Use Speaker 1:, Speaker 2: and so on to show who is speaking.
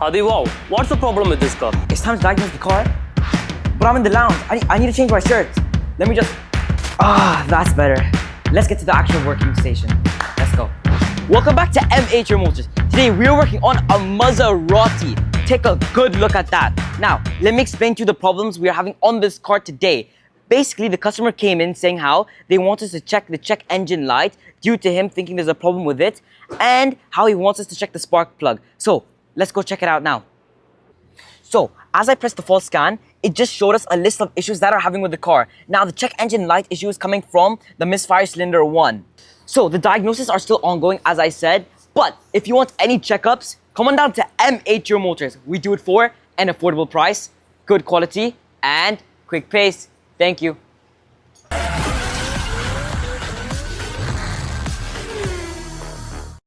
Speaker 1: Hadi, wow, what's the problem with this car?
Speaker 2: It's time to diagnose the car. But I'm in the lounge. I need to change my shirt. Let me just... that's better. Let's get to the actual working station. Let's go. Welcome back to MH Motors. Today we're working on a Maserati. Take a good look at that. Now, let me explain to you the problems we are having on this car today. Basically, the customer came in saying how they want us to check the check engine light due to him thinking there's a problem with it, and how he wants us to check the spark plug. So, let's go check it out now. So, as I pressed the false scan, it just showed us a list of issues that are having with the car. Now, the check engine light issue is coming from the Misfire cylinder 1. So, the diagnoses are still ongoing, as I said, but if you want any checkups, come on down to MH Motors. We do it for an affordable price, good quality, and quick pace. Thank you.